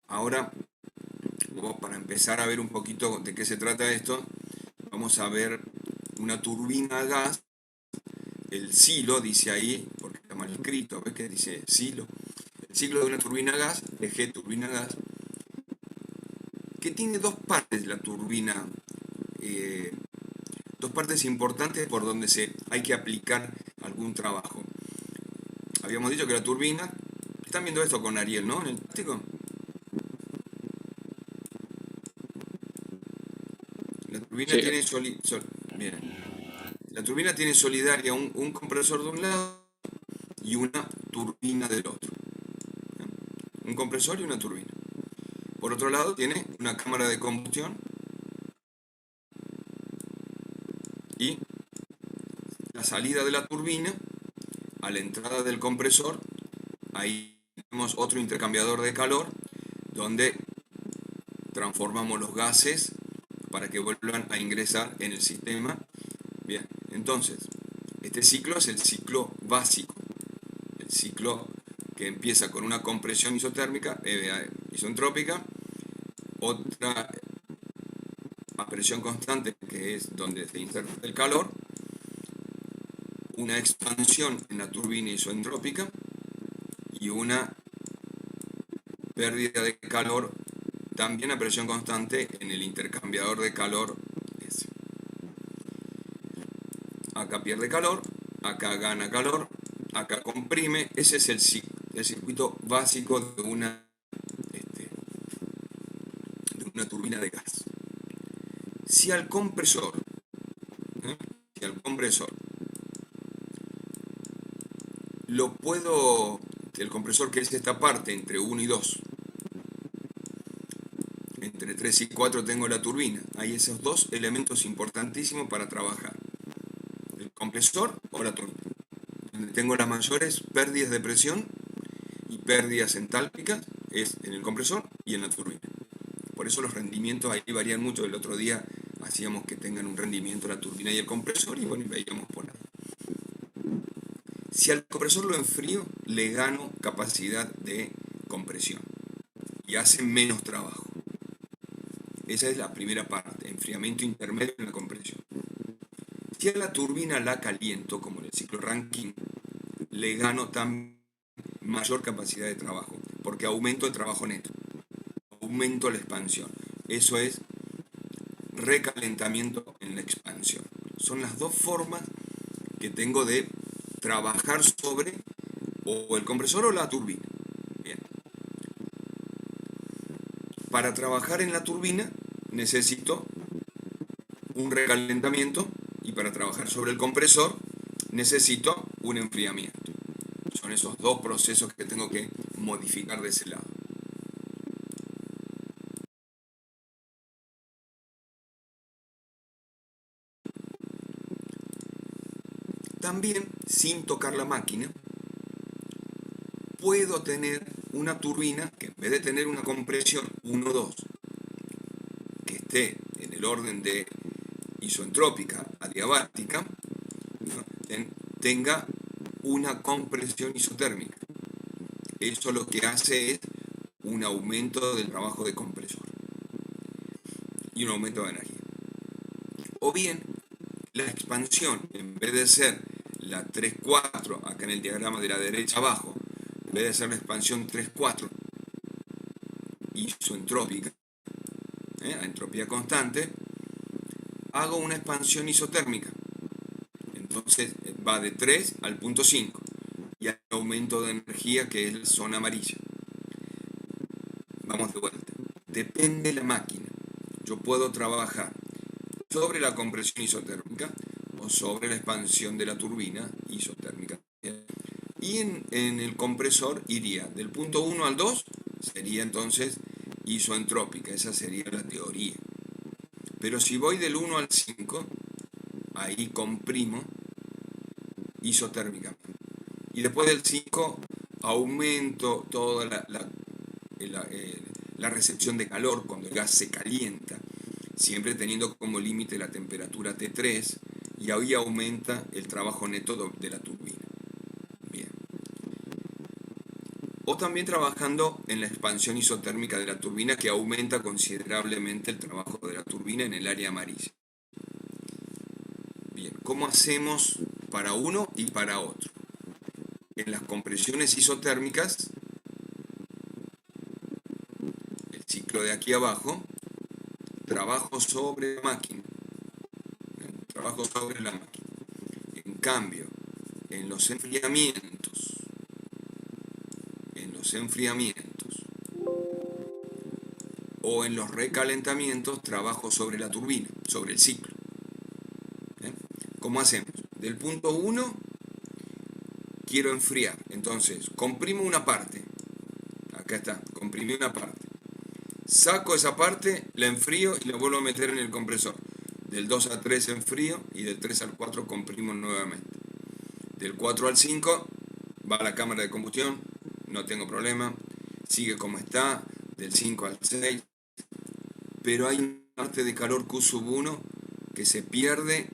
Ahora, para empezar a ver un poquito de qué se trata esto, vamos a ver una turbina a gas. El silo dice ahí, porque está mal escrito, ¿ves que dice silo? El ciclo de una turbina a gas, eje turbina a gas, que tiene dos partes la turbina, eh, dos partes importantes por donde hay que aplicar algún trabajo. Habíamos dicho que la turbina, están viendo esto con Ariel, ¿no? En el plástico. La turbina Sí, tiene bien. La turbina tiene solidaria un compresor de un lado y una turbina del otro. Un compresor y una turbina. Por otro lado tiene una cámara de combustión y la salida de la turbina a la entrada del compresor. Ahí tenemos otro intercambiador de calor donde transformamos los gases para que vuelvan a ingresar en el sistema. Bien, entonces, este ciclo es el ciclo básico, el ciclo que empieza con una compresión isotérmica, isentrópica, otra a presión constante, que es donde se inserta el calor, una expansión en la turbina isentrópica y una pérdida de calor también a presión constante en el intercambiador de calor S. Acá pierde calor, acá gana calor, acá comprime. Ese es el circuito básico de una turbina de gas. Si al compresor, ¿eh? si al compresor lo puedo, el compresor que es esta parte entre 1 y 2, entre 3 y 4 tengo la turbina. Hay esos dos elementos importantísimos para trabajar: el compresor o la turbina. Donde tengo las mayores pérdidas de presión y pérdidas entálpicas es en el compresor y en la turbina. Por eso los rendimientos ahí varían mucho. El otro día hacíamos que tengan un rendimiento la turbina y el compresor, y bueno, veíamos por ahí. Si al compresor lo enfrío, le gano capacidad de compresión y hace menos trabajo. Esa es la primera parte, enfriamiento intermedio en la compresión. Si a la turbina la caliento, como en el ciclo Rankine, le gano también mayor capacidad de trabajo, porque aumento el trabajo neto, aumento la expansión. Eso es recalentamiento en la expansión. Son las dos formas que tengo de trabajar sobre o el compresor o la turbina. Bien. Para trabajar en la turbina necesito un recalentamiento, y para trabajar sobre el compresor necesito un enfriamiento. Son esos dos procesos que tengo que modificar de ese lado. También, sin tocar la máquina, puedo tener una turbina que, en vez de tener una compresión 1-2, que esté en el orden de isentrópica adiabática, ¿no?, tenga una compresión isotérmica. Eso lo que hace es un aumento del trabajo de compresor y un aumento de energía. O bien, la expansión, en vez de ser la 3-4, acá en el diagrama de la derecha abajo, en vez de ser la expansión 3-4 isoentrópica, a entropía constante, hago una expansión isotérmica. Entonces va de 3 al punto 5 y hay aumento de energía, que es la zona amarilla. Vamos de vuelta. Depende de la máquina. Yo puedo trabajar sobre la compresión isotérmica o sobre la expansión de la turbina isotérmica. Y en el compresor iría del punto 1 al 2, sería entonces isoentrópica. Esa sería la teoría. Pero si voy del 1 al 5, ahí comprimo isotérmicamente. Y después del 5 aumento toda la recepción de calor cuando el gas se calienta, siempre teniendo como límite la temperatura T3, y ahí aumenta el trabajo neto de la turbina. Bien. o también trabajando en la expansión isotérmica de la turbina, que aumenta considerablemente el trabajo de la turbina en el área amarilla. Bien, ¿cómo hacemos para uno y para otro? En las compresiones isotérmicas, el ciclo de aquí abajo, trabajo sobre la máquina. Trabajo sobre la máquina. En cambio, en los enfriamientos, o en los recalentamientos, trabajo sobre la turbina, sobre el ciclo. ¿Cómo hacemos? Del punto 1 quiero enfriar, entonces comprimo una parte, acá está, comprimí una parte, saco esa parte, la enfrío y la vuelvo a meter en el compresor. Del 2 a 3 enfrío y del 3 al 4 comprimo nuevamente. Del 4 al 5 va a la cámara de combustión, no tengo problema, sigue como está. Del 5 al 6, pero hay una parte de calor Q1 que se pierde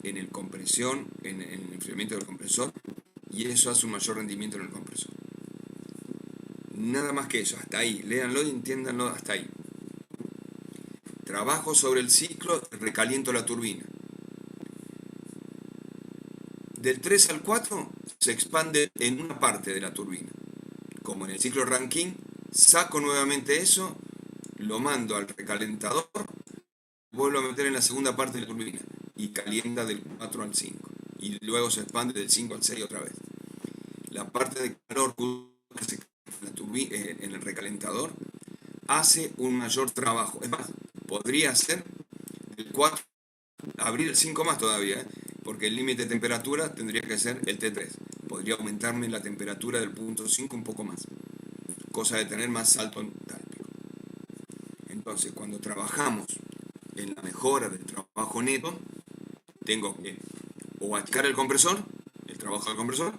en el compresión, en el enfriamiento del compresor, y eso hace un mayor rendimiento en el compresor. Nada más que eso, hasta ahí, léanlo y entiéndanlo hasta ahí. Trabajo sobre el ciclo, recaliento la turbina. Del 3 al 4 se expande en una parte de la turbina. Como en el ciclo Rankine, saco nuevamente eso, lo mando al recalentador, vuelvo a meter en la segunda parte de la turbina y calienta del 4 al 5. Y luego se expande del 5 al 6 otra vez. La parte de calor que se en el recalentador hace un mayor trabajo. Es más, podría ser el 4, abrir el 5 más todavía, porque el límite de temperatura tendría que ser el T3. Podría aumentarme la temperatura del punto 5 un poco más, cosa de tener más salto entálpico. Entonces, cuando trabajamos en la mejora del trabajo neto, tengo que o achicar el compresor, el trabajo del compresor,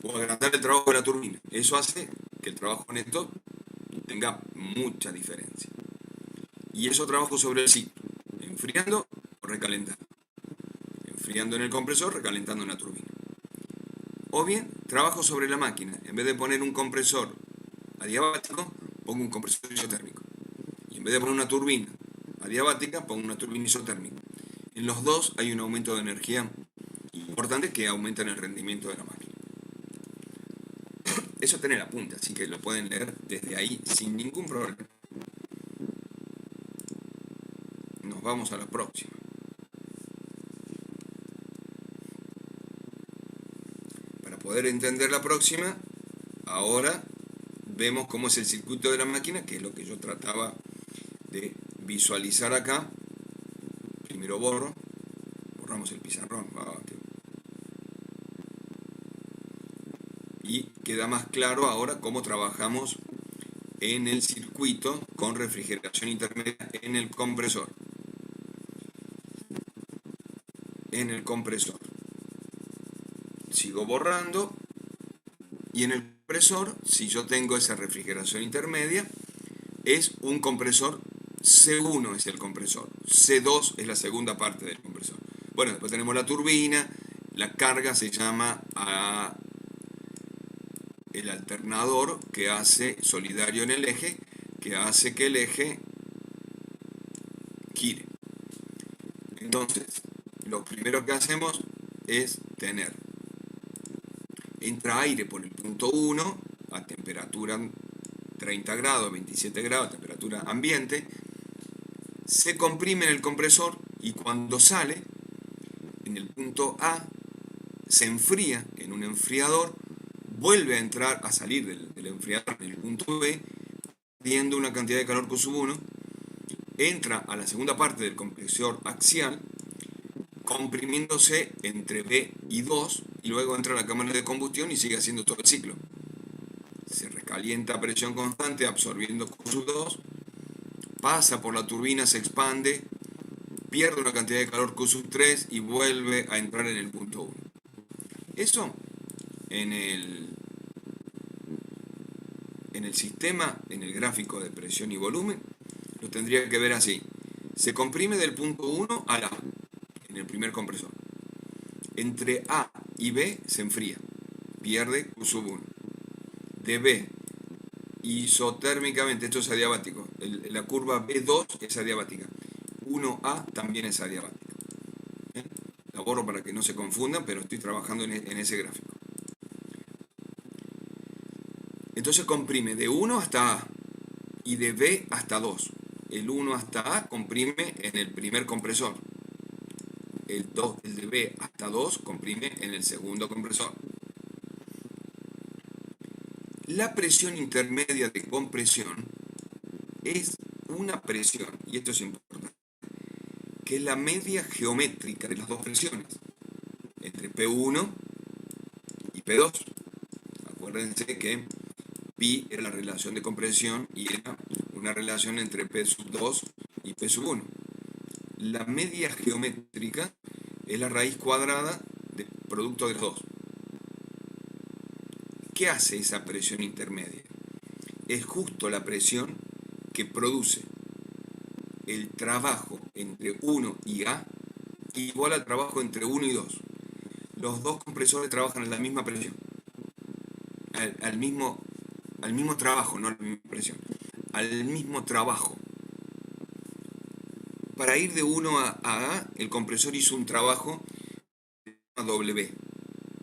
o agrandar el trabajo de la turbina. Eso hace que el trabajo neto tenga mucha diferencia. Y eso trabajo sobre el ciclo, enfriando o recalentando. Enfriando en el compresor, recalentando en la turbina. O bien, trabajo sobre la máquina. En vez de poner un compresor adiabático, pongo un compresor isotérmico. Y en vez de poner una turbina adiabática, pongo una turbina isotérmica. En los dos hay un aumento de energía importante que aumenta el rendimiento de la máquina. Eso tiene la punta, así que lo pueden leer desde ahí sin ningún problema. Nos vamos a la próxima. Para poder entender la próxima, ahora vemos cómo es el circuito de la máquina, que es lo que yo trataba de visualizar acá. Primero borramos el pizarrón, y queda más claro ahora cómo trabajamos en el circuito con refrigeración intermedia en el compresor. Sigo borrando, y en el compresor, si yo tengo esa refrigeración intermedia, es un compresor C1 es el compresor, C2 es la segunda parte del compresor. Bueno, después tenemos la turbina, la carga se llama el alternador que hace solidario en el eje, que hace que el eje gire. Entonces, lo primero que hacemos es tener, entra aire por el punto 1 a temperatura 30 grados, 27 grados, temperatura ambiente, se comprime en el compresor y cuando sale, en el punto A, se enfría en un enfriador, vuelve a salir del enfriador en el punto B, perdiendo una cantidad de calor Q1, entra a la segunda parte del compresor axial, comprimiéndose entre B y 2, y luego entra a la cámara de combustión y sigue haciendo todo el ciclo. Se recalienta a presión constante, absorbiendo Q2, pasa por la turbina, se expande, pierde una cantidad de calor Q3 y vuelve a entrar en el punto 1. Eso en el sistema, en el gráfico de presión y volumen, lo tendría que ver así. Se comprime del punto 1 a A, en el primer compresor. Entre A y B se enfría, pierde Q1. de B isotérmicamente, esto es adiabático, la curva B2 es adiabática, 1A también es adiabática. ¿Bien? La borro para que no se confundan, pero estoy trabajando en ese gráfico. Entonces comprime de 1 hasta A y de B hasta 2. El 1 hasta A comprime en el primer compresor. El de B hasta 2 comprime en el segundo compresor. La presión intermedia de compresión es una presión, y esto es importante, que es la media geométrica de las dos presiones, entre P1 y P2. Acuérdense que Pi era la relación de compresión y era una relación entre P sub 2 y P sub 1. La media geométrica es la raíz cuadrada del producto de los dos. ¿Qué hace esa presión intermedia? Es justo la presión que produce el trabajo entre 1 y A igual al trabajo entre 1 y 2. Los dos compresores trabajan a la misma presión, al mismo trabajo, no a la misma presión, al mismo trabajo. Para ir de 1 a A, el compresor hizo un trabajo a W,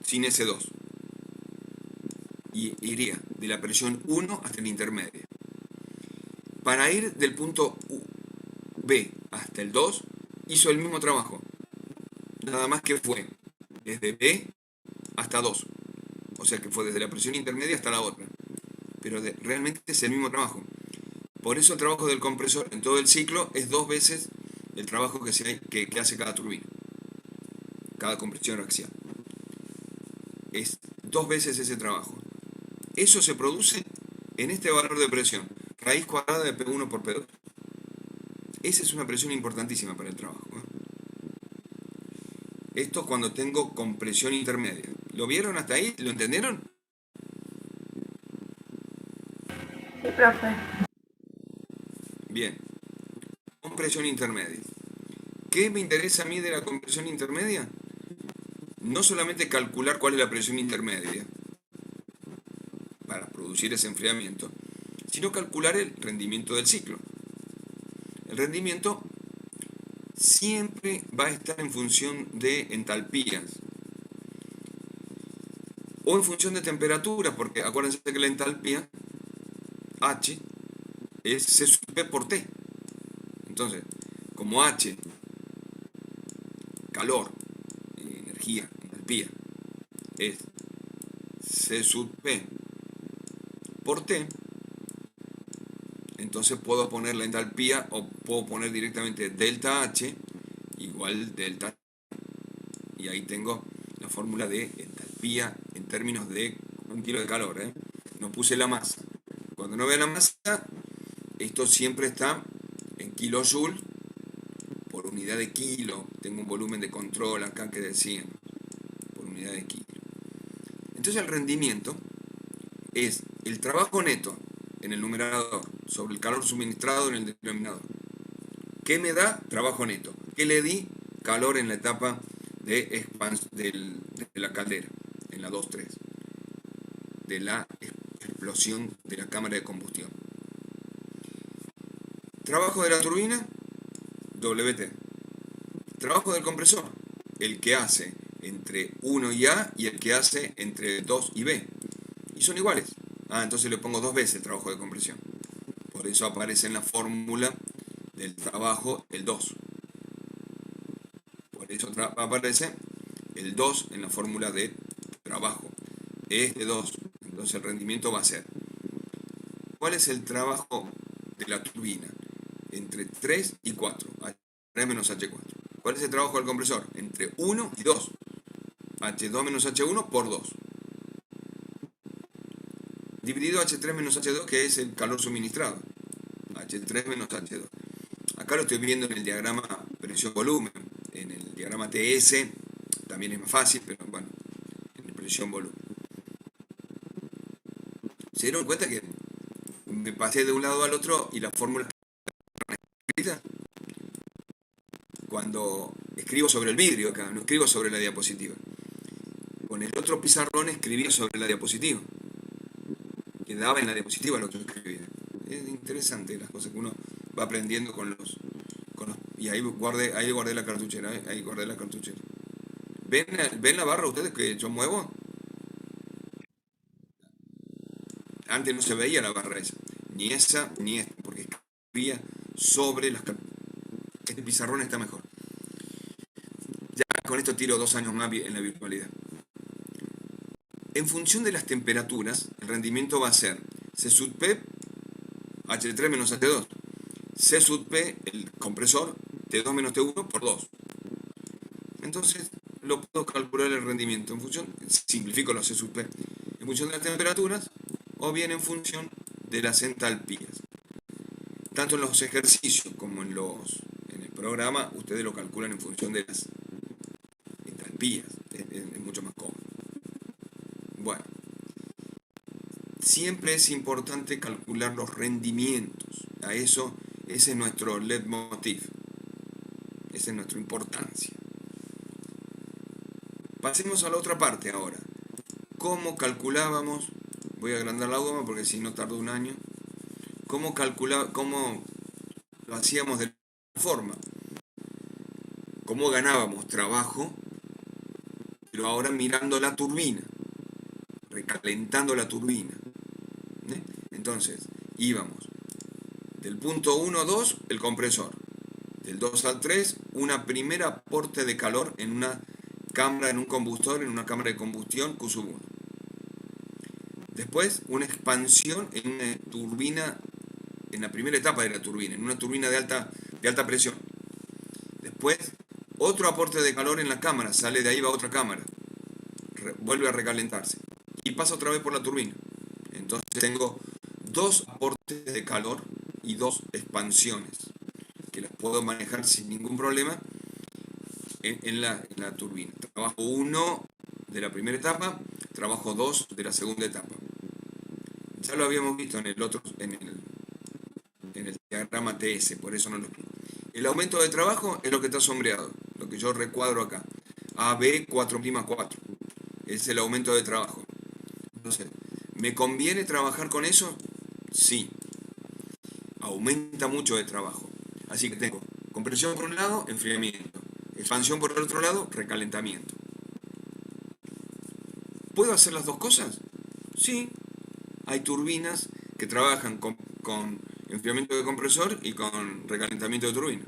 sin S2, y iría de la presión 1 hasta el intermedio. Para ir del punto B hasta el 2, hizo el mismo trabajo, nada más que fue desde B hasta 2, o sea que fue desde la presión intermedia hasta la otra, pero realmente es el mismo trabajo. Por eso el trabajo del compresor en todo el ciclo es 2 veces el trabajo que hace cada turbina, cada compresión axial. Es 2 veces ese trabajo. Eso se produce en este valor de presión, raíz cuadrada de P1 por P2. Esa es una presión importantísima para el trabajo. Esto cuando tengo compresión intermedia. ¿Lo vieron hasta ahí? ¿Lo entendieron? Sí, profe. Bien. Compresión intermedia. ¿Qué me interesa a mí de la compresión intermedia? No solamente calcular cuál es la presión intermedia para producir ese enfriamiento, sino calcular el rendimiento del ciclo. El rendimiento siempre va a estar en función de entalpías o en función de temperaturas, porque acuérdense que la entalpía H es C sub P por T. Entonces, como H, calor, energía, entalpía, es C sub P por T, entonces puedo poner la entalpía o puedo poner directamente delta H igual delta, y ahí tengo la fórmula de entalpía en términos de un kilo de calor. No puse la masa. Cuando no vea la masa, esto siempre está en kilojoule por unidad de kilo. Tengo un volumen de control acá que decían, por unidad de kilo. Entonces el rendimiento es el trabajo neto en el numerador sobre el calor suministrado en el denominador. ¿Qué me da? Trabajo neto. ¿Qué le di? Calor en la etapa de la caldera, en la 2-3, de la explosión de la cámara de combustión. Trabajo de la turbina, WT. Trabajo del compresor, el que hace entre 1 y A y el que hace entre 2 y B. Y son iguales. Entonces le pongo 2 veces el trabajo de compresión. Por eso aparece en la fórmula del trabajo el 2. Por eso aparece el 2 en la fórmula de trabajo. Es de 2. Entonces el rendimiento va a ser. ¿Cuál es el trabajo de la turbina? Entre 3 y 4. H3 menos H4. ¿Cuál es el trabajo del compresor? Entre 1 y 2. H2 menos H1 por 2. Dividido H3 menos H2, que es el calor suministrado. H3 menos H2. Acá lo estoy viendo en el diagrama presión-volumen. En el diagrama TS también es más fácil, pero bueno, en presión-volumen. ¿Se dieron cuenta que me pasé de un lado al otro y la fórmula escrita? Cuando escribo sobre el vidrio acá, no escribo sobre la diapositiva. Con el otro pizarrón escribí sobre la diapositiva. quedaba en la diapositiva lo que yo escribía. Es interesante las cosas que uno va aprendiendo con los y ahí guardé la cartuchera, ahí guardé la cartuchera. ¿Ven la barra ustedes que yo muevo? Antes no se veía la barra esa, ni esta, porque escribía sobre las cartucheras. Este pizarrón está mejor. Ya con esto tiro 2 años más en la virtualidad. En función de las temperaturas, el rendimiento va a ser C sub P, H3 menos H2. C sub P, el compresor, T2 menos T1 por 2. Entonces, lo puedo calcular el rendimiento en función, simplifico los C sub P, en función de las temperaturas o bien en función de las entalpías. Tanto en los ejercicios como en el programa, ustedes lo calculan en función de las entalpías. Es mucho más cómodo. Bueno, siempre es importante calcular los rendimientos. Ese es nuestro leitmotiv. Esa es nuestra importancia. Pasemos a la otra parte ahora. ¿Cómo calculábamos? Voy a agrandar la goma porque si no tardo un año. ¿Cómo lo hacíamos de la forma? ¿Cómo ganábamos trabajo? Pero ahora mirando la turbina, recalentando la turbina. Entonces, íbamos del punto 1 a 2, el compresor. Del 2 al 3, una primera aporte de calor en una cámara, en un combustor, en una cámara de combustión Q sub 1. Después, una expansión en una turbina, en la primera etapa de la turbina, en una turbina de alta presión. Después, otro aporte de calor en la cámara, sale de ahí, va a otra cámara, vuelve a recalentarse y pasa otra vez por la turbina. Entonces tengo 2 aportes de calor y 2 expansiones que las puedo manejar sin ningún problema en la turbina. Trabajo 1 de la primera etapa, trabajo 2 de la segunda etapa. Ya lo habíamos visto en el diagrama TS, por eso no lo explico. El aumento de trabajo es lo que está sombreado, lo que yo recuadro acá. AB 4'4. Es el aumento de trabajo. Entonces, ¿me conviene trabajar con eso? Sí. Aumenta mucho de trabajo. Así que tengo compresión por un lado, enfriamiento. Expansión por el otro lado, recalentamiento. ¿Puedo hacer las dos cosas? Sí. Hay turbinas que trabajan con enfriamiento de compresor y con recalentamiento de turbina.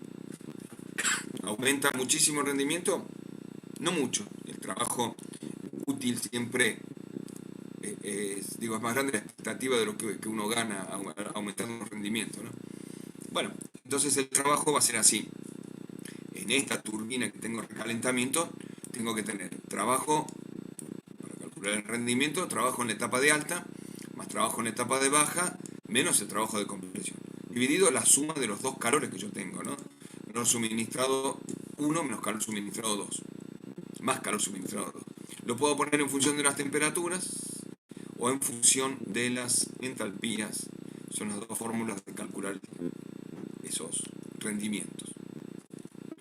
¿Aumenta muchísimo el rendimiento? No mucho. El trabajo útil siempre es más grande la expectativa de lo que uno gana aumentando los rendimientos, ¿no? Bueno, entonces el trabajo va a ser así. En esta turbina que tengo recalentamiento, tengo que tener trabajo para calcular el rendimiento, trabajo en la etapa de alta, más trabajo en la etapa de baja, menos el trabajo de compresión. Dividido la suma de los dos calores que yo tengo, ¿no? Calor suministrado 1 menos calor suministrado 2. Más calor suministrado 2. Lo puedo poner en función de las temperaturas o en función de las entalpías. Son las dos fórmulas de calcular esos rendimientos.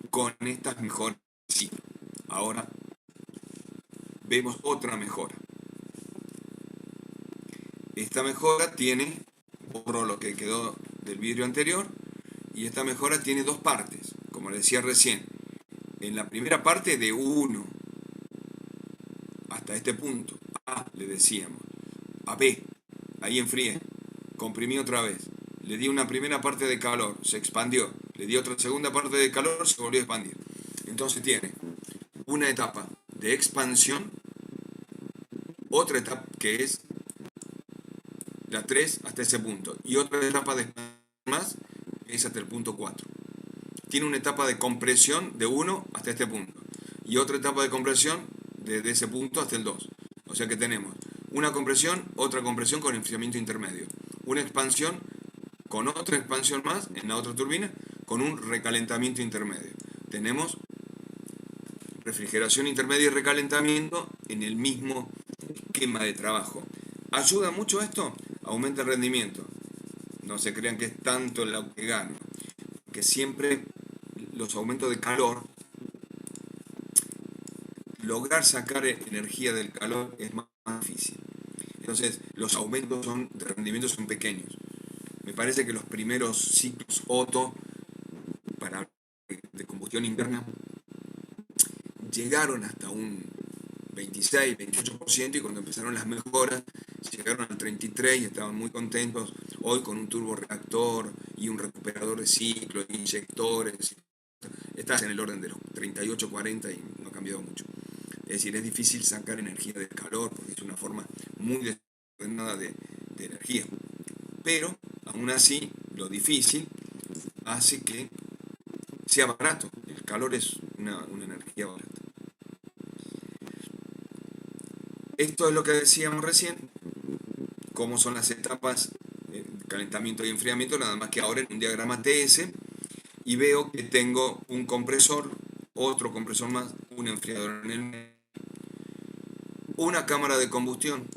Con estas mejoras, sí. Ahora vemos otra mejora. Esta mejora tiene, borro lo que quedó del vidrio anterior, y esta mejora tiene 2 partes, como les decía recién. En la primera parte de 1 hasta este punto, A le decíamos, a B, ahí enfrié, comprimí otra vez, le di una primera parte de calor, se expandió, le di otra segunda parte de calor, se volvió a expandir. Entonces tiene una etapa de expansión, otra etapa que es la 3 hasta ese punto, y otra etapa de expansión más, que es hasta el punto 4. Tiene una etapa de compresión de 1 hasta este punto, y otra etapa de compresión desde ese punto hasta el 2. O sea que tenemos una compresión, otra compresión con enfriamiento intermedio, una expansión con otra expansión más en la otra turbina, con un recalentamiento intermedio. Tenemos refrigeración intermedia y recalentamiento en el mismo esquema de trabajo. ¿Ayuda mucho esto? Aumenta el rendimiento. No se crean que es tanto lo que gano, que siempre los aumentos de calor, lograr sacar energía del calor es más difícil. Entonces los aumentos de rendimiento son pequeños. Me parece que los primeros ciclos Otto para de combustión interna llegaron hasta un 26, 28% y cuando empezaron las mejoras llegaron al 33% y estaban muy contentos. Hoy con un turborreactor y un recuperador de ciclo, inyectores, estás en el orden de los 38, 40 y no ha cambiado mucho. Es decir, es difícil sacar energía del calor porque es una forma muy desordenada de energía. Pero, aún así, lo difícil hace que sea barato. El calor es una energía barata. Esto es lo que decíamos recién, cómo son las etapas de calentamiento y enfriamiento, nada más que ahora en un diagrama TS, y veo que tengo un compresor, otro compresor más, un enfriador en el medio, una cámara de combustión,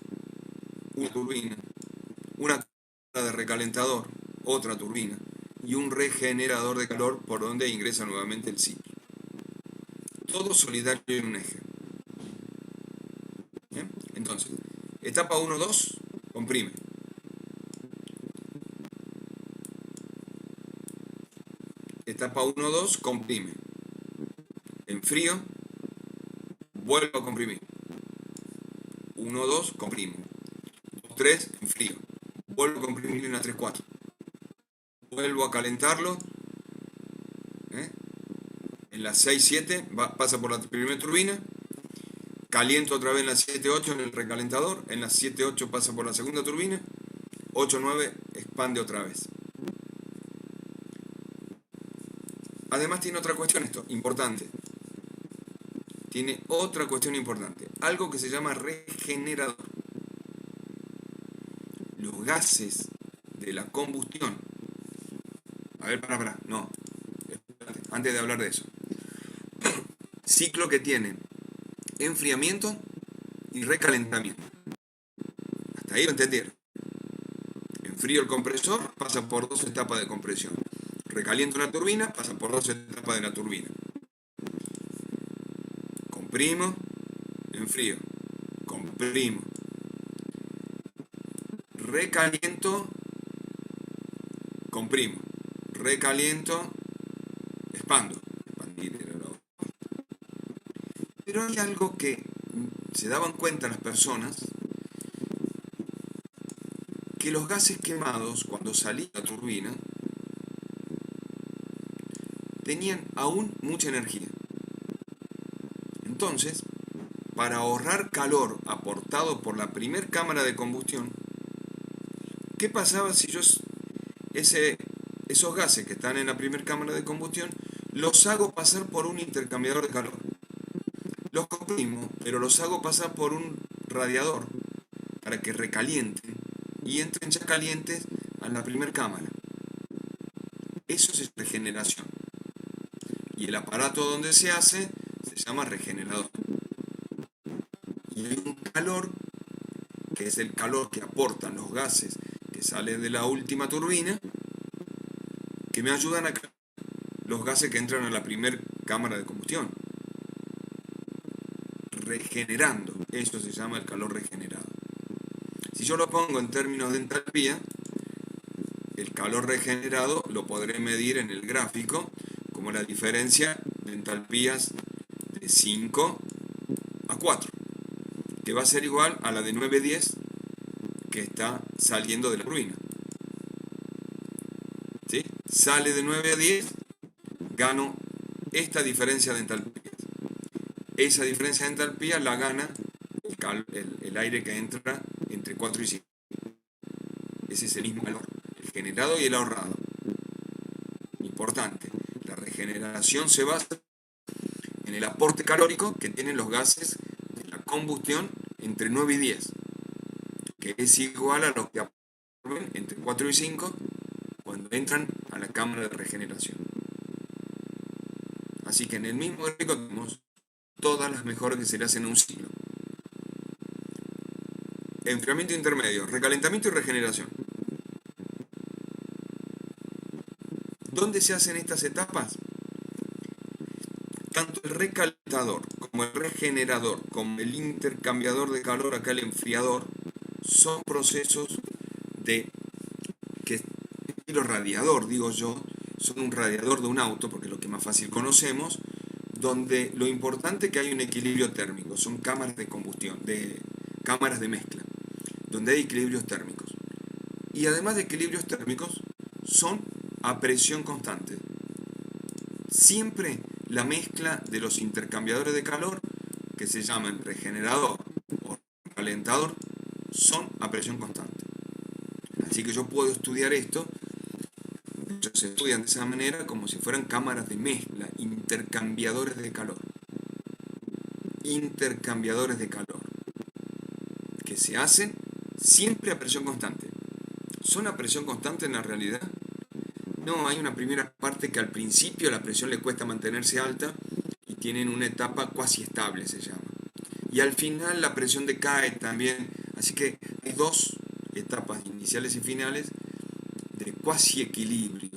una turbina, una cámara de recalentador, otra turbina, y un regenerador de calor por donde ingresa nuevamente el ciclo. Todo solidario en un eje. ¿Bien? Entonces, etapa 1, 2, comprime. Etapa 1, 2, comprime. Enfrío, vuelvo a comprimir. 1, 2, comprimo. 2, 3, enfrío. Vuelvo a comprimir una 3, 4. Vuelvo a calentarlo. En la 6, 7 pasa por la primera turbina. Caliento otra vez en la 7, 8 en el recalentador. En la 7, 8 pasa por la segunda turbina. 8, 9 expande otra vez. Además tiene otra cuestión esto, importante. Tiene otra cuestión importante. Algo que se llama regenerador. Los gases de la combustión. A ver, para. No. Espérate, antes de hablar de eso. Ciclo que tiene enfriamiento y recalentamiento. Hasta ahí lo entendieron. Enfrío el compresor, pasa por 2 etapas de compresión. Recaliento la turbina, pasa por 2 etapas de la turbina. Comprimo, enfrío, comprimo. Recaliento, comprimo. Recaliento, expando. Expandir era lo... Pero hay algo que se daban cuenta las personas, que los gases quemados, cuando salía la turbina, tenían aún mucha energía. Entonces, para ahorrar calor aportado por la primer cámara de combustión, ¿qué pasaba si yo esos gases que están en la primera cámara de combustión los hago pasar por un intercambiador de calor? Los comprimo, pero los hago pasar por un radiador para que recalienten y entren ya calientes a la primera cámara. Eso es regeneración. Y el aparato donde se hace se llama regenerador. Y hay un calor, que es el calor que aportan los gases que salen de la última turbina, que me ayudan a los gases que entran a la primera cámara de combustión. Regenerando, eso se llama el calor regenerado. Si yo lo pongo en términos de entalpía, el calor regenerado lo podré medir en el gráfico como la diferencia de entalpías de 5 a 4, que va a ser igual a la de 9-10 que está saliendo de la turbina. ¿Sí? Sale de 9 a 10, gano esta diferencia de entalpías. Esa diferencia de entalpía la gana el aire que entra entre 4 y 5. Ese es el mismo calor, el generado y el ahorrado. Importante, la regeneración se basa en el aporte calórico que tienen los gases de la combustión entre 9 y 10, que es igual a lo que absorben entre 4 y 5 cuando entran a la cámara de regeneración. Así que en el mismo gráfico tenemos todas las mejoras que se le hacen a un ciclo. Enfriamiento intermedio, recalentamiento y regeneración. ¿Dónde se hacen estas etapas? Tanto el recalentador como el regenerador, como el intercambiador de calor, acá el enfriador, son procesos de que estilo radiador, digo yo, son un radiador de un auto, porque es lo que más fácil conocemos, donde lo importante es que hay un equilibrio térmico, son cámaras de combustión, cámaras de mezcla, donde hay equilibrios térmicos. Y además de equilibrios térmicos, son a presión constante. Siempre la mezcla de los intercambiadores de calor, que se llaman regenerador o calentador, son a presión constante. Así que yo puedo estudiar esto, se estudian de esa manera como si fueran cámaras de mezcla, intercambiadores de calor. Intercambiadores de calor, que se hacen siempre a presión constante. ¿Son a presión constante en la realidad? No, hay una primera parte que al principio la presión le cuesta mantenerse alta y tienen una etapa cuasi estable, se llama. Y al final la presión decae también, así que hay dos etapas iniciales y finales de cuasi equilibrio,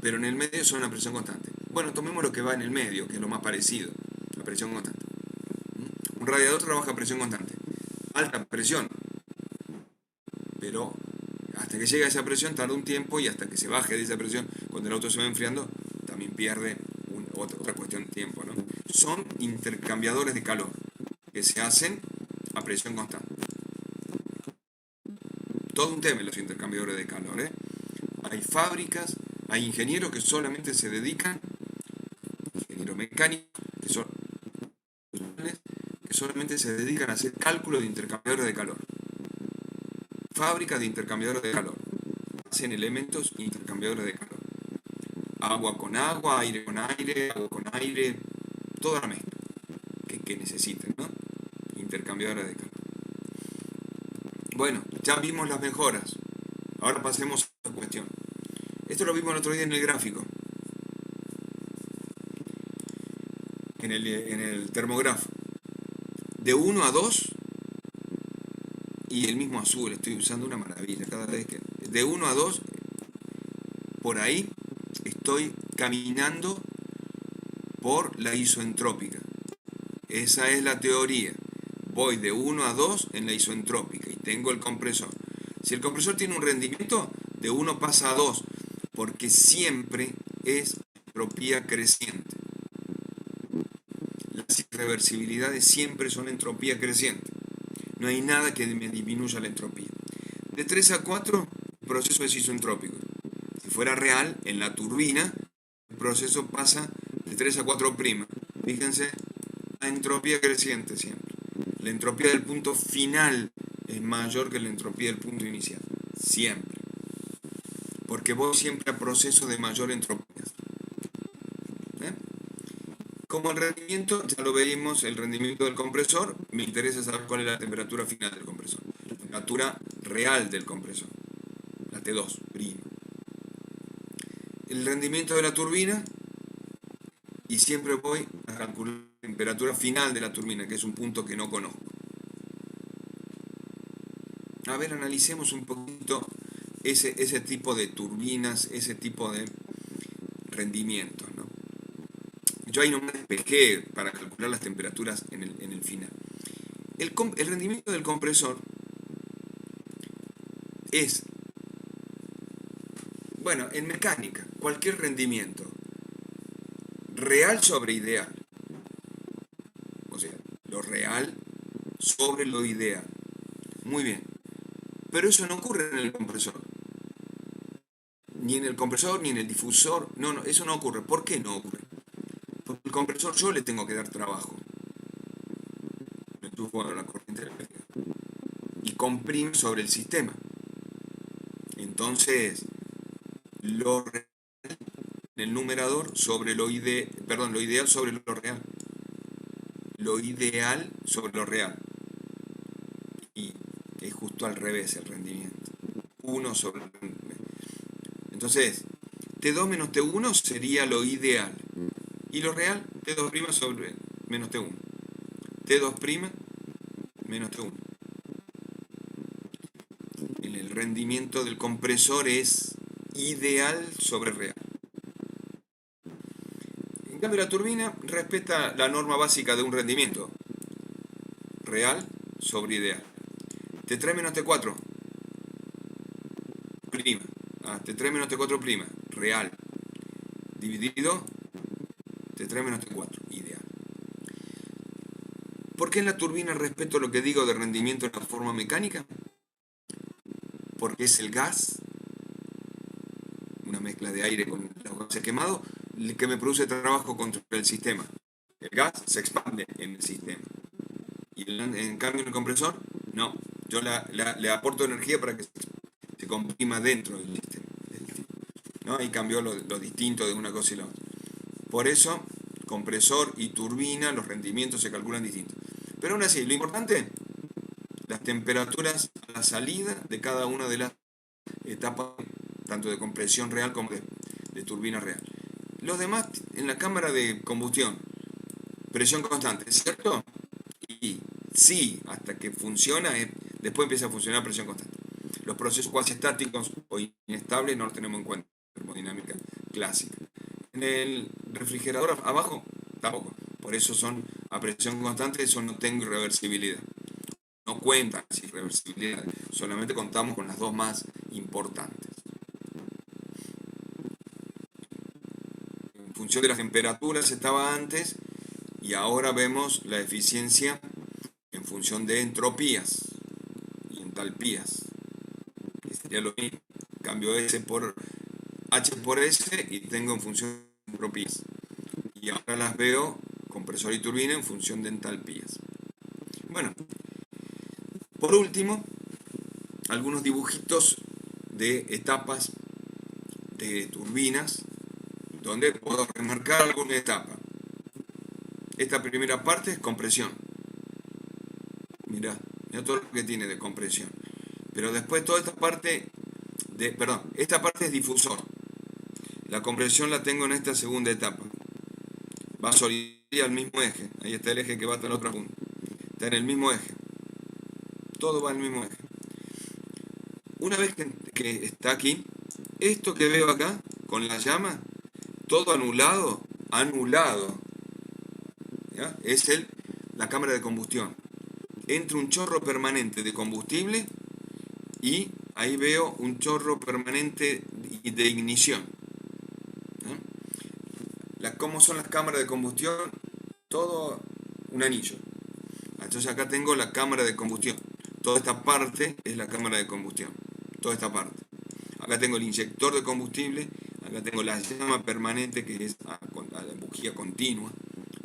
pero en el medio son a presión constante. Bueno, tomemos lo que va en el medio, que es lo más parecido, a presión constante. Un radiador trabaja a presión constante, alta presión, pero hasta que llega a esa presión tarda un tiempo y hasta que se baje de esa presión, cuando el auto se va enfriando, también pierde otra cuestión de tiempo, ¿no? Son intercambiadores de calor que se hacen a presión constante. Todo un tema los intercambiadores de calor, ¿eh? Hay fábricas, hay ingenieros que solamente se dedican, ingenieros mecánicos, que solamente se dedican a hacer cálculos de intercambiadores de calor. Fábricas de intercambiadores de calor. Hacen elementos intercambiadores de calor. Agua con agua, aire con aire, agua con aire, toda la mezcla que necesiten, ¿no? Intercambiadores de calor. Bueno, ya vimos las mejoras. Ahora pasemos a otra cuestión. Esto lo vimos el otro día en el gráfico. En el termógrafo. De 1 a 2 y el mismo azul, estoy usando una maravilla cada vez que... De 1 a 2, por ahí estoy caminando por la isoentrópica. Esa es la teoría. Voy de 1 a 2 en la isoentrópica y tengo el compresor. Si el compresor tiene un rendimiento, de 1 pasa a 2, porque siempre es entropía creciente. Las irreversibilidades siempre son entropía creciente. No hay nada que me disminuya la entropía. De 3 a 4, el proceso es isoentrópico. Si fuera real, en la turbina, el proceso pasa de 3 a 4'. Fíjense, la entropía creciente siempre. La entropía del punto final es mayor que la entropía del punto inicial. Siempre. Porque voy siempre a procesos de mayor entropía. Como el rendimiento, ya lo veíamos, el rendimiento del compresor, me interesa saber cuál es la temperatura final del compresor. La temperatura real del compresor, la T2'. El rendimiento de la turbina, y siempre voy a calcular la temperatura final de la turbina, que es un punto que no conozco. A ver, analicemos un poquito ese tipo de turbinas, ese tipo de rendimientos, ¿no? Yo ahí no me despejé para calcular las temperaturas en el final. El rendimiento del compresor es, bueno, en mecánica, cualquier rendimiento real sobre ideal. O sea, lo real sobre lo ideal. Muy bien. Pero eso no ocurre en el compresor. Ni en el compresor, ni en el difusor. No, eso no ocurre. ¿Por qué no ocurre? Porque el compresor yo le tengo que dar trabajo. Le enchufo a la corriente eléctrica. Y comprime sobre el sistema. Entonces, lo real en el numerador sobre lo ideal sobre lo real. Lo ideal sobre lo real. Y es justo al revés el rendimiento. 1 sobre... Entonces, T2 menos T1 sería lo ideal. Y lo real, T2' sobre menos T1. T2' menos T1. El rendimiento del compresor es ideal sobre real. En cambio, la turbina respeta la norma básica de un rendimiento. Real sobre ideal. T3 menos T4 prima. T3 menos T4 prima, real, dividido T3 menos T4, ideal. ¿Por qué en la turbina respeto lo que digo de rendimiento en la forma mecánica? Porque es el gas, una mezcla de aire con los gases quemados, el que me produce trabajo contra el sistema. El gas se expande en el sistema. Y en cambio en el compresor, no. Yo le aporto energía para que se comprima dentro del sistema. ¿No? Ahí cambió lo distinto de una cosa y la otra. Por eso, compresor y turbina, los rendimientos se calculan distintos. Pero aún así, lo importante, las temperaturas a la salida de cada una de las etapas, tanto de compresión real como de turbina real. Los demás, en la cámara de combustión, presión constante, ¿cierto? Y sí, hasta que funciona, después empieza a funcionar presión constante. Los procesos cuasi estáticos o inestables no los tenemos en cuenta, termodinámica clásica. En el refrigerador abajo, tampoco. Por eso son a presión constante, eso no tengo irreversibilidad. No cuentan sin irreversibilidad, solamente contamos con las dos más importantes. En función de las temperaturas estaba antes y ahora vemos la eficiencia en función de entropías y entalpías. Que sería lo mismo. Cambio S por H por S y tengo en función de entropías. Y ahora las veo, compresor y turbina, en función de entalpías. Bueno, por último, algunos dibujitos de etapas de turbinas, donde puedo remarcar alguna etapa. Esta primera parte es compresión. Mirá todo lo que tiene de compresión. Pero después toda esta parte, esta parte es difusor. La compresión la tengo en esta segunda etapa. Va solidaria al mismo eje. Ahí está el eje que va hasta la otra punta. Está en el mismo eje. Todo va al mismo eje. Una vez que está aquí, esto que veo acá, con la llama, todo anulado, ¿ya? Es la cámara de combustión. Entra un chorro permanente de combustible y ahí veo un chorro permanente de ignición. ¿Cómo son las cámaras de combustión? Todo un anillo. Entonces acá tengo la cámara de combustión. Toda esta parte es la cámara de combustión. Toda esta parte. Acá tengo el inyector de combustible. Acá tengo la llama permanente, que es la bujía continua.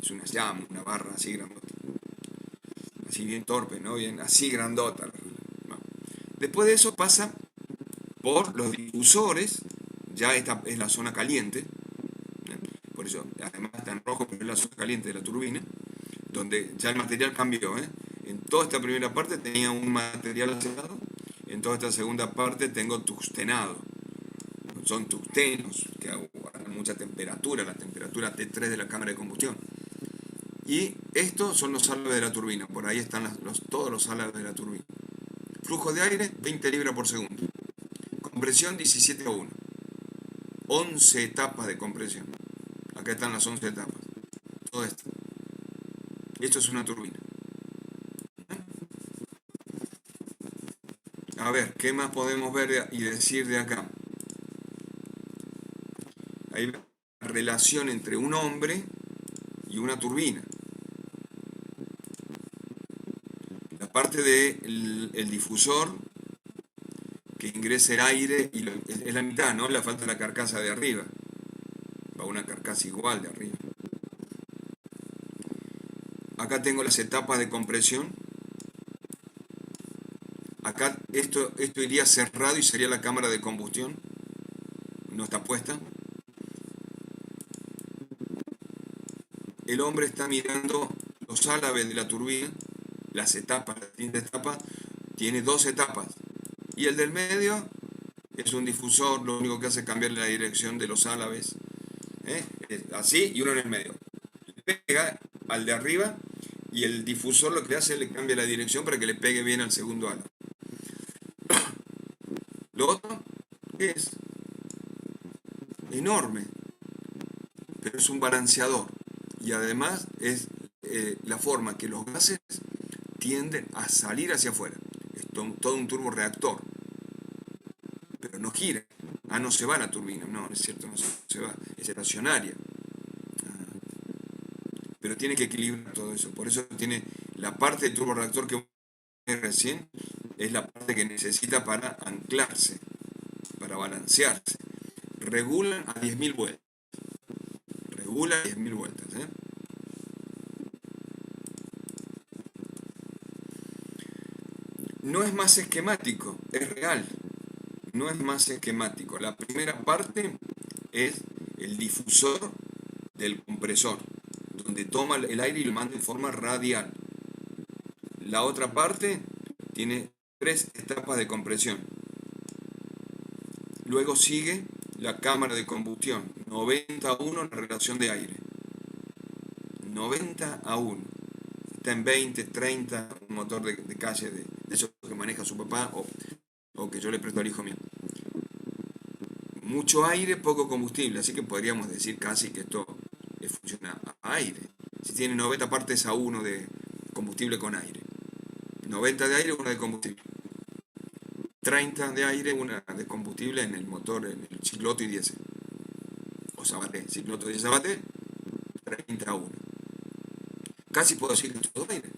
Es una llama, una barra así grandota. Así bien torpe, ¿no? Bien, así grandota. Después de eso pasa por los difusores. Ya esta es la zona caliente. Por eso, además está en rojo, pero es la zona caliente de la turbina, donde ya el material cambió. En toda esta primera parte tenía un material acetado, en toda esta segunda parte tengo tungstenado. Son tungstenos, que a mucha temperatura, la temperatura T3 de la cámara de combustión. Y estos son los álabes de la turbina, por ahí están todos los álabes de la turbina. Flujo de aire, 20 libras por segundo. Compresión, 17 a 1. 11 etapas de compresión. Acá están las 11 etapas. Todo esto. Esto es una turbina. A ver, ¿qué más podemos ver y decir de acá? Hay una relación entre un hombre y una turbina. La parte del difusor que ingresa el aire y es la mitad, ¿no? Le falta la carcasa de arriba. Va una carcasa igual de arriba. Acá tengo las etapas de compresión. Acá esto iría cerrado y sería la cámara de combustión. No está puesta. El hombre está mirando los álabes de la turbina, las etapas, la distinta etapa, tiene 2 etapas. Y el del medio es un difusor, lo único que hace es cambiarle la dirección de los álabes. Así, y uno en el medio. Le pega al de arriba y el difusor lo que hace es le cambia la dirección para que le pegue bien al segundo álabe. Lo otro es enorme, pero es un balanceador. Y además es la forma que los gases tienden a salir hacia afuera. es todo un turborreactor, pero no gira. Ah, no se va la turbina, no, es cierto, no se va, es estacionaria. Pero tiene que equilibrar todo eso, por eso tiene la parte del turborreactor que recién, es la parte que necesita para anclarse, para balancearse. Regulan a 10.000 vueltas. Regula a 10.000 vueltas. No es más esquemático, es real. No es más esquemático. La primera parte es el difusor del compresor, donde toma el aire y lo manda en forma radial. La otra parte tiene 3 etapas de compresión. Luego sigue la cámara de combustión, 90-1 la relación de aire. 90-1. Está en 20, 30, un motor de calle de esos que maneja su papá o que yo le presto al hijo mío. Mucho aire, poco combustible, así que podríamos decir casi que esto funciona a aire. Si tiene 90 partes a 1 de combustible con aire. 90 de aire, 1 de combustible. 30 de aire, 1 de combustible en el motor, en el cicloto y diésel. O Sabaté, cicloto y Sabaté, 30-1. Casi puedo decir que es todo aire.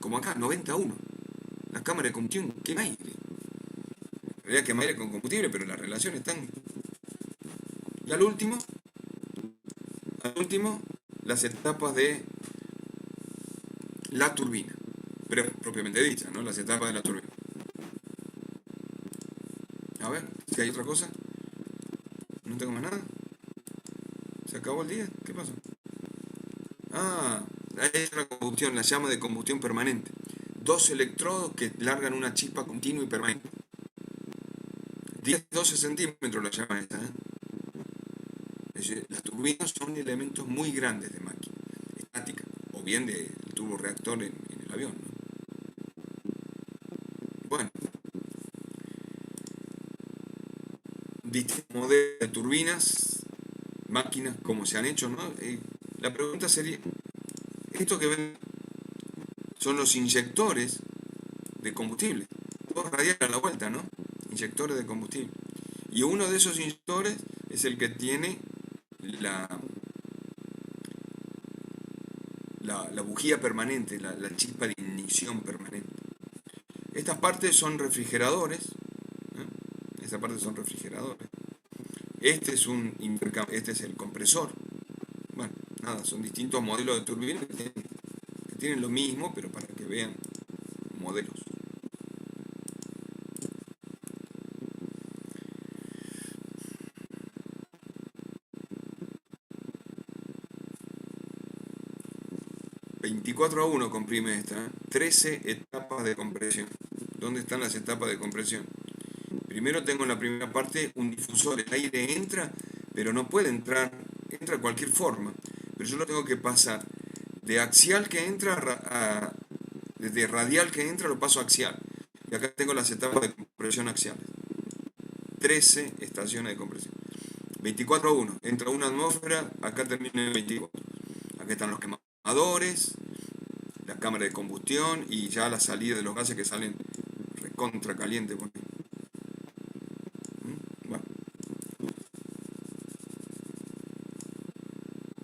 Como acá, 90-1. La cámara de combustión quema aire. En realidad quema aire con combustible, pero las relaciones están. Y al último, las etapas de la turbina. Pero propiamente dicha, ¿no? Las etapas de la turbina. A ver, si hay otra cosa. No tengo más nada. ¿Se acabó el día? ¿Qué pasó? Ah, es la combustión, la llama de combustión permanente. 2 electrodos que largan una chispa continua y permanente. 10-12 centímetros la llama esta. Es decir, las turbinas son elementos muy grandes de máquina, estática, o bien del turborreactor en el avión, ¿no? Bueno, distintos modelos de turbinas, máquinas, como se han hecho, ¿no? La pregunta sería, ¿esto que ven son los inyectores de combustible? Todos radiales a la vuelta, ¿no? Inyectores de combustible. Y uno de esos inyectores es el que tiene la bujía permanente, la chispa de ignición permanente. Estas partes son refrigeradores. Estas partes son refrigeradores. Este es el compresor. Bueno, nada, son distintos modelos de turbinas que tienen lo mismo, pero para que vean modelos. ...24-1 comprime esta, 13 etapas de compresión. ¿Dónde están las etapas de compresión? Primero tengo en la primera parte un difusor, el aire entra, pero no puede entrar, entra de cualquier forma, pero yo lo tengo que pasar de axial que entra desde radial que entra lo paso a axial. Y acá tengo las etapas de compresión axiales. 13 estaciones de compresión. 24-1, entra una atmósfera, acá termina el 24. Acá están los quemadores, la cámara de combustión y ya la salida de los gases que salen recontra caliente. Bueno,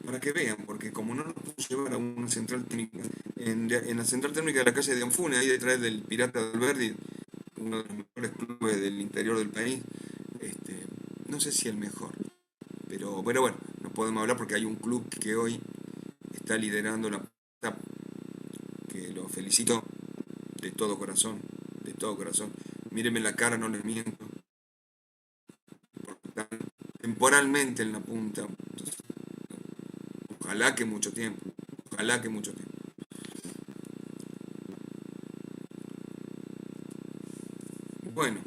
para que vean, porque como no nos podemos llevar a una central técnica, en la central técnica de la calle de Anfune, ahí detrás del Pirata de Alberdi, uno de los mejores clubes del interior del país, no sé si el mejor, pero bueno, no podemos hablar porque hay un club que hoy está liderando la que lo felicito de todo corazón, de todo corazón. Mírenme la cara, no les miento, porque están temporalmente en la punta. Entonces, ojalá que mucho tiempo, ojalá que mucho tiempo. Bueno,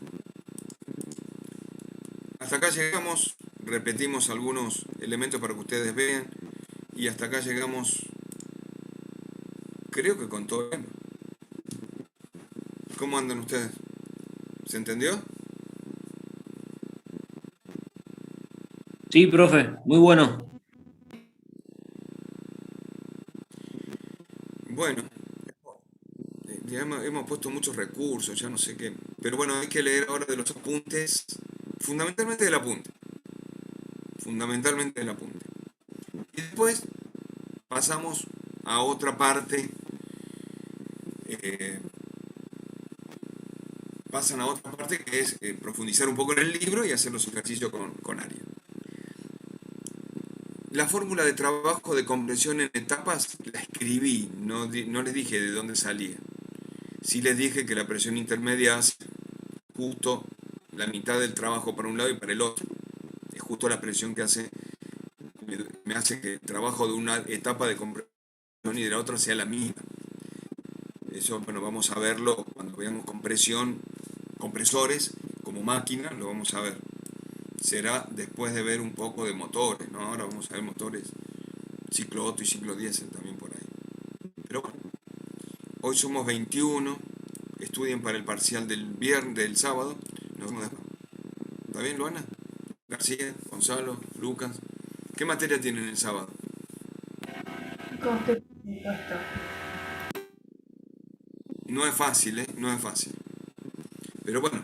hasta acá llegamos, repetimos algunos elementos para que ustedes vean, y hasta acá llegamos, creo que con todo bien. ¿Cómo andan ustedes? ¿Se entendió? Sí, profe, muy bueno. Bueno, Ya hemos puesto muchos recursos, ya no sé qué. Pero bueno, hay que leer ahora de los apuntes, fundamentalmente del apunte. Fundamentalmente del apunte. Y después pasamos a otra parte. Pasan a otra parte que es profundizar un poco en el libro y hacer los ejercicios con Aria. La fórmula de trabajo de compresión en etapas la escribí, no les dije de dónde salía. Sí les dije que la presión intermedia hace justo la mitad del trabajo para un lado y para el otro. Es justo la presión que me hace que el trabajo de una etapa de compresión y de la otra sea la misma. Eso, bueno, vamos a verlo cuando veamos compresores como máquina, lo vamos a ver. Será después de ver un poco de motores, ¿no? Ahora vamos a ver motores ciclo Otto y ciclo diésel también por ahí. Pero bueno, hoy somos 21, estudien para el parcial del sábado. Nos vemos después. ¿Está bien, Luana? García, Gonzalo, Lucas. ¿Qué materia tienen el sábado? Coste de impuesto. No es fácil, ¿eh? No es fácil. Pero bueno,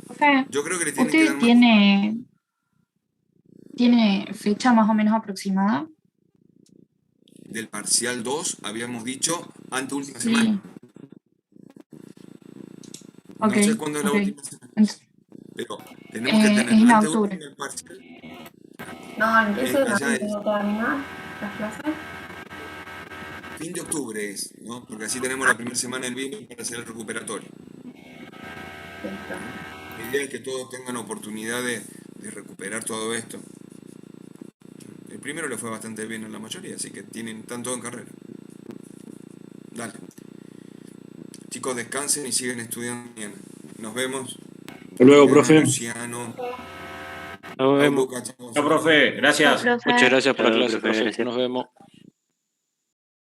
Profe, yo creo que le tienen que dar ¿usted tiene fecha más o menos aproximada? del parcial 2, habíamos dicho, anteúltima Sí. semana. No Ok, sé cuándo es la ok. última semana, pero tenemos que tener Es en anteúltima octubre. el parcial. No, empieza la Allá es tengo que terminar las clases. fin de octubre, ¿no? Porque así tenemos la primera semana del viernes para hacer el recuperatorio. Listo. La idea es que todos tengan oportunidad de recuperar todo esto. El primero le fue bastante bien a la mayoría, así que están todo en carrera. Dale. Chicos, descansen y siguen estudiando mañana. Nos vemos. Hasta luego, profe. Luciano. Nos vemos. Lucas, chao, Chao, profe. Gracias. Profe. Muchas gracias por la Chao, clase, profe. profe. Nos vemos.